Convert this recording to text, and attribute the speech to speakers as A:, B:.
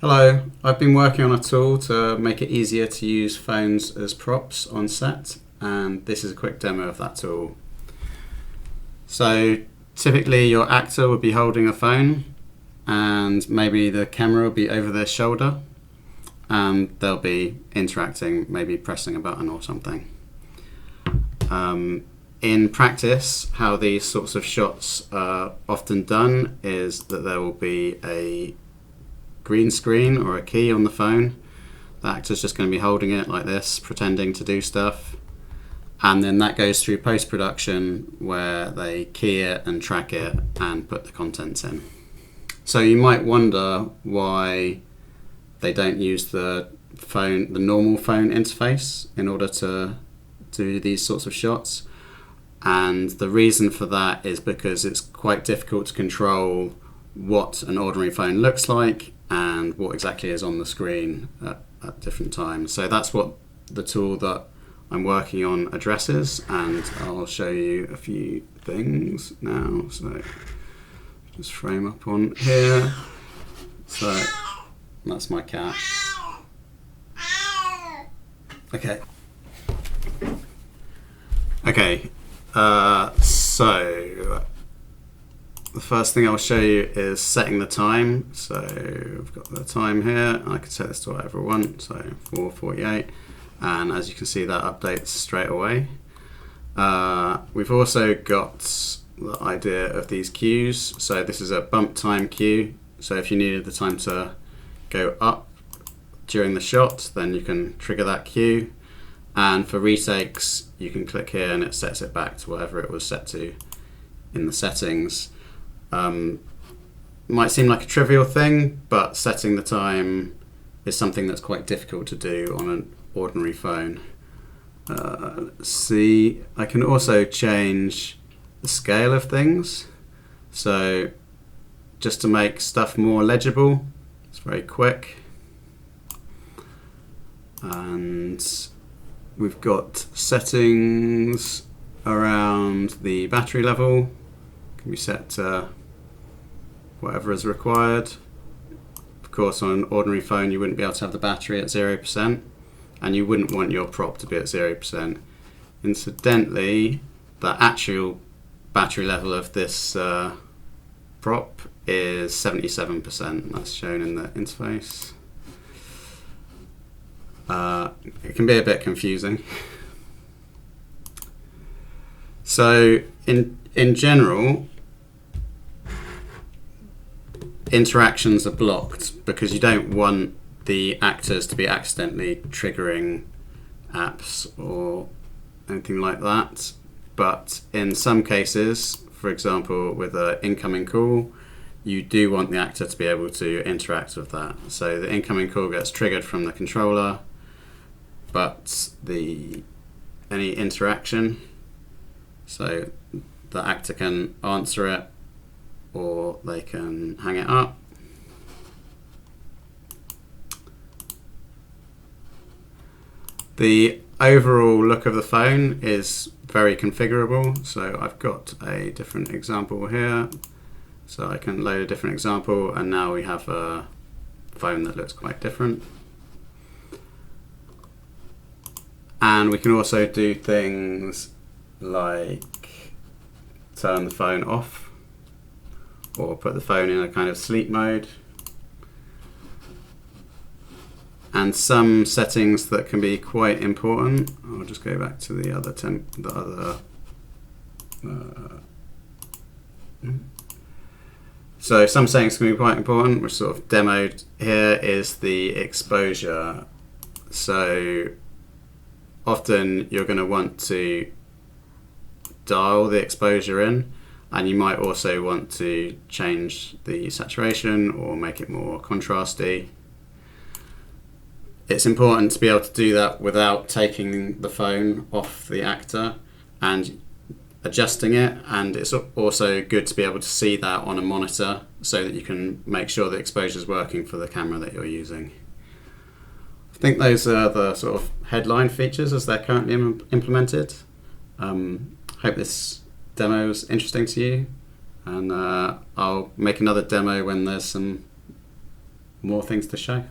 A: Hello, I've been working on a tool to make it easier to use phones as props on set, and this is a quick demo of that tool. So typically your actor would be holding a phone and maybe the camera will be over their shoulder and they'll be interacting, maybe pressing a button or something. In practice, how these sorts of shots are often done is that there will be a green screen or a key on the phone. The actor's just going to be holding it like this, pretending to do stuff. And then that goes through post-production where they key it and track it and put the contents in. So you might wonder why they don't use the normal phone interface in order to do these sorts of shots. And the reason for that is because it's quite difficult to control what an ordinary phone looks like and what exactly is on the screen at different times. So that's what the tool that I'm working on addresses, and I'll show you a few things now. So just frame up on here. So that's my cat. Okay. So the first thing I'll show you is setting the time. So I've got the time here. I can set this to whatever I want, so 4:48. And as you can see, that updates straight away. We've also got the idea of these cues. So this is a bump time cue. So if you needed the time to go up during the shot, then you can trigger that cue. And for retakes, you can click here and it sets it back to whatever it was set to in the settings. Might seem like a trivial thing, but setting the time is something that's quite difficult to do on an ordinary phone. Let's see, I can also change the scale of things. So just to make stuff more legible, it's very quick. And we've got settings around the battery level. Can be set to whatever is required. Of course, on an ordinary phone, you wouldn't be able to have the battery at 0%, and you wouldn't want your prop to be at 0%. Incidentally, the actual battery level of this prop is 77%. That's shown in the interface. It can be a bit confusing. So in general, interactions are blocked because you don't want the actors to be accidentally triggering apps or anything like that. But in some cases, for example, with an incoming call, you do want the actor to be able to interact with that. So the incoming call gets triggered from the controller, but any interaction, so the actor can answer it or they can hang it up. The overall look of the phone is very configurable, so I've got a different example here. So I can load a different example, and now we have a phone that looks quite different. And we can also do things like turn the phone off or put the phone in a kind of sleep mode. And some settings that can be quite important. I'll just go back to the other So some settings can be quite important, which sort of demoed here, is the exposure. So often you're going to want to dial the exposure in, and you might also want to change the saturation or make it more contrasty. It's important to be able to do that without taking the phone off the actor and adjusting it, and it's also good to be able to see that on a monitor so that you can make sure the exposure is working for the camera that you're using. I think those are the sort of headline features as they're currently implemented. Hope this demo is interesting to you, and I'll make another demo when there's some more things to show.